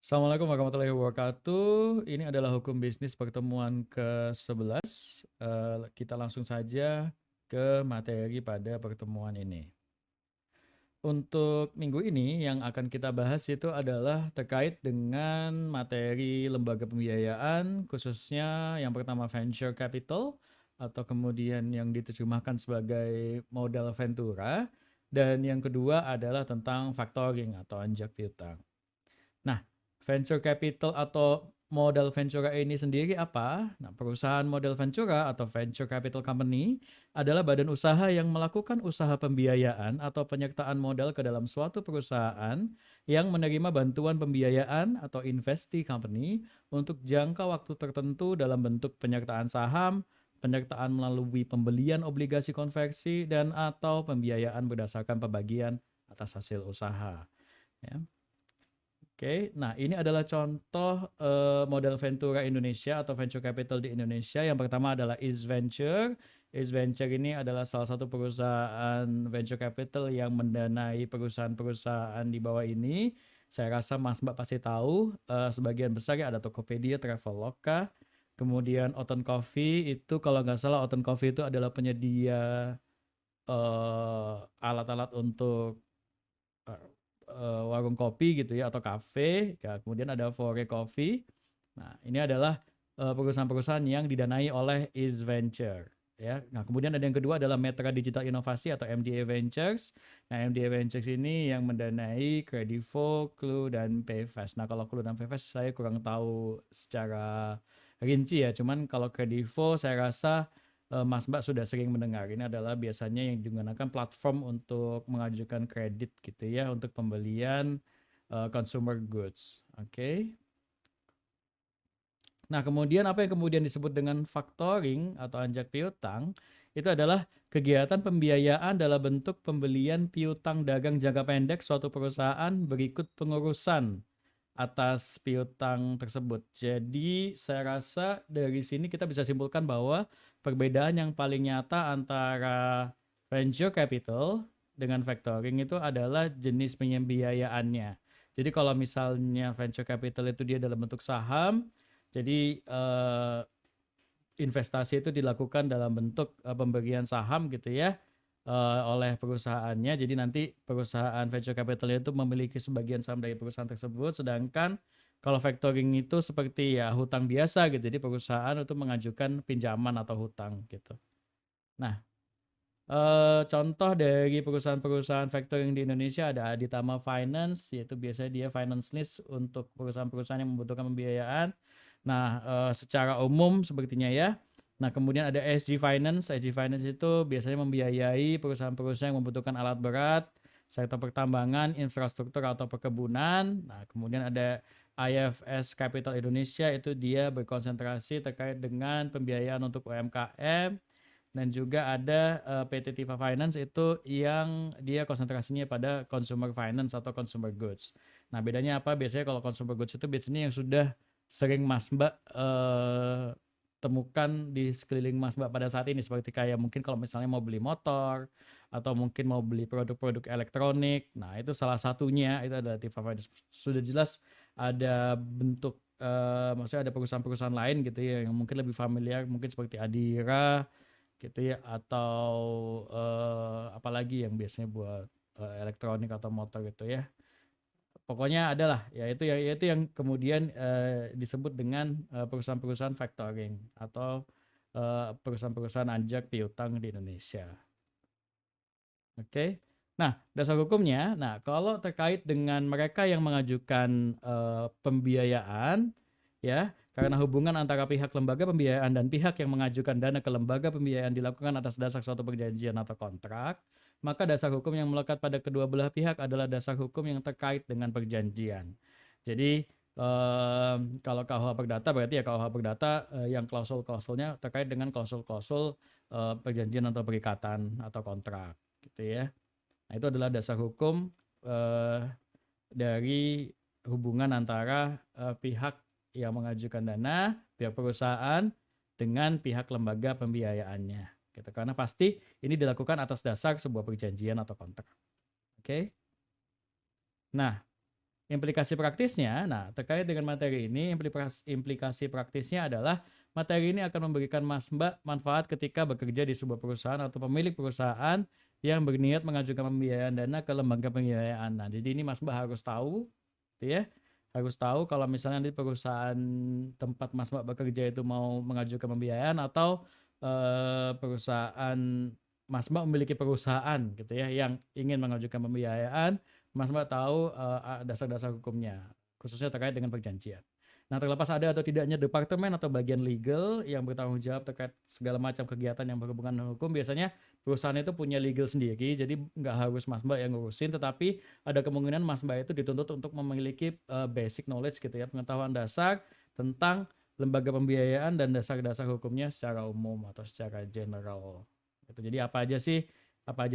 Assalamualaikum warahmatullahi wabarakatuh. Ini adalah hukum bisnis pertemuan ke-11. Kita langsung saja ke materi pada pertemuan ini. Untuk minggu ini yang akan kita bahas itu adalah terkait dengan materi lembaga pembiayaan, khususnya yang pertama venture capital, atau kemudian yang diterjemahkan sebagai modal ventura, dan yang kedua adalah tentang factoring atau anjak piutang. Nah, venture capital atau modal ventura ini sendiri apa? Nah, perusahaan modal ventura atau venture capital company adalah badan usaha yang melakukan usaha pembiayaan atau penyertaan modal ke dalam suatu perusahaan yang menerima bantuan pembiayaan atau investee company untuk jangka waktu tertentu dalam bentuk penyertaan saham, penyertaan melalui pembelian obligasi konversi, dan atau pembiayaan berdasarkan pembagian atas hasil usaha. Ya. Oke, nah ini adalah contoh modal ventura Indonesia atau venture capital di Indonesia. Yang pertama adalah East Venture. East Venture ini adalah salah satu perusahaan venture capital yang mendanai perusahaan-perusahaan di bawah ini. Saya rasa Mas Mbak pasti tahu, sebagian besar ya ada Tokopedia, Traveloka, kemudian Oten Coffee itu kalau nggak salah Oten Coffee itu adalah penyedia alat-alat untuk warung kopi gitu ya atau kafe. Ya, kemudian ada Fore Coffee. Nah, ini adalah perusahaan-perusahaan yang didanai oleh East Venture ya. Nah, kemudian ada yang kedua adalah Metra Digital Inovasi atau MDA Ventures. Nah, MDA Ventures ini yang mendanai Kredivo, Clue dan Payfast. Nah, kalau Clue dan Payfast saya kurang tahu secara rinci ya. Cuman kalau Kredivo saya rasa Mas Mbak sudah sering mendengar. Ini adalah biasanya yang digunakan platform untuk mengajukan kredit gitu ya untuk pembelian consumer goods. Oke. Nah, kemudian apa yang kemudian disebut dengan factoring atau anjak piutang itu adalah kegiatan pembiayaan dalam bentuk pembelian piutang dagang jangka pendek suatu perusahaan berikut pengurusan atas piutang tersebut. Jadi saya rasa dari sini kita bisa simpulkan bahwa perbedaan yang paling nyata antara venture capital dengan factoring itu adalah jenis pembiayaannya. Jadi kalau misalnya venture capital itu dia dalam bentuk saham, jadi investasi itu dilakukan dalam bentuk pemberian saham gitu ya oleh perusahaannya. Jadi nanti perusahaan venture capital itu memiliki sebagian saham dari perusahaan tersebut, sedangkan kalau factoring itu seperti ya hutang biasa gitu. Jadi perusahaan itu mengajukan pinjaman atau hutang gitu. Nah, contoh dari perusahaan-perusahaan factoring di Indonesia ada Aditama Finance, yaitu biasanya dia finance list untuk perusahaan-perusahaan yang membutuhkan pembiayaan. Nah, secara umum sepertinya ya. Nah, kemudian ada SG Finance. SG Finance itu biasanya membiayai perusahaan-perusahaan yang membutuhkan alat berat, sektor pertambangan, infrastruktur atau perkebunan. Nah, kemudian ada IFS Capital Indonesia, itu dia berkonsentrasi terkait dengan pembiayaan untuk UMKM. Dan juga ada PT Tifa Finance itu yang dia konsentrasinya pada consumer finance atau consumer goods. Nah, bedanya apa? Biasanya kalau consumer goods itu biasanya yang sudah sering Mas Mbak temukan di sekeliling Mas Mbak pada saat ini, seperti kayak mungkin kalau misalnya mau beli motor atau mungkin mau beli produk-produk elektronik. Nah, itu salah satunya itu adalah Tifa Finance. Sudah jelas ada bentuk maksudnya ada perusahaan-perusahaan lain gitu ya yang mungkin lebih familiar, mungkin seperti Adira gitu ya atau apalagi yang biasanya buat elektronik atau motor gitu ya. Pokoknya adalah yaitu yang kemudian disebut dengan perusahaan-perusahaan factoring atau perusahaan-perusahaan anjak piutang di Indonesia. Oke. Nah, dasar hukumnya, nah kalau terkait dengan mereka yang mengajukan pembiayaan, ya, karena hubungan antara pihak lembaga pembiayaan dan pihak yang mengajukan dana ke lembaga pembiayaan dilakukan atas dasar suatu perjanjian atau kontrak, maka dasar hukum yang melekat pada kedua belah pihak adalah dasar hukum yang terkait dengan perjanjian. Jadi kalau KUH Perdata berarti ya KUH Perdata yang klausul-klausulnya terkait dengan klausul-klausul perjanjian atau perikatan atau kontrak gitu ya. Nah, itu adalah dasar hukum dari hubungan antara pihak yang mengajukan dana, pihak perusahaan dengan pihak lembaga pembiayaannya. Gitu. Karena pasti ini dilakukan atas dasar sebuah perjanjian atau kontrak. Oke. Nah, Implikasi praktisnya, nah terkait dengan materi ini, implikasi praktisnya adalah materi ini akan memberikan Mas Mbak manfaat ketika bekerja di sebuah perusahaan atau pemilik perusahaan yang berniat mengajukan pembiayaan dana ke lembaga pembiayaan. Nah, jadi ini Mas Mbak harus tahu, gitu ya, harus tahu kalau misalnya di perusahaan tempat Mas Mbak bekerja itu mau mengajukan pembiayaan atau perusahaan Mas Mbak memiliki perusahaan gitu ya yang ingin mengajukan pembiayaan, Mas Mbak tahu dasar-dasar hukumnya, khususnya terkait dengan perjanjian. Nah, terlepas ada atau tidaknya departemen atau bagian legal yang bertanggung jawab terkait segala macam kegiatan yang berhubungan dengan hukum, biasanya perusahaan itu punya legal sendiri, jadi nggak harus Mas Mbak yang ngurusin, tetapi ada kemungkinan Mas Mbak itu dituntut untuk memiliki basic knowledge gitu ya, pengetahuan dasar tentang lembaga pembiayaan dan dasar-dasar hukumnya secara umum atau secara general. Gitu. Jadi apa aja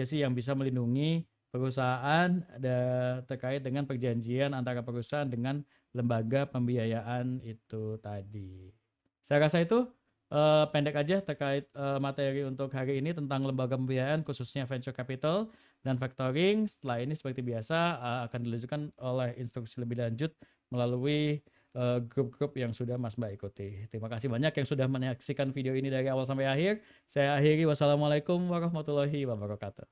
sih yang bisa melindungi perusahaan terkait dengan perjanjian antara perusahaan dengan lembaga pembiayaan itu tadi. Saya rasa itu pendek aja terkait materi untuk hari ini tentang lembaga pembiayaan khususnya venture capital dan factoring. Setelah ini seperti biasa akan dilanjutkan oleh instruksi lebih lanjut melalui grup-grup yang sudah Mas Mbak ikuti. Terima kasih banyak yang sudah menyaksikan video ini dari awal sampai akhir. Saya akhiri, wassalamualaikum warahmatullahi wabarakatuh.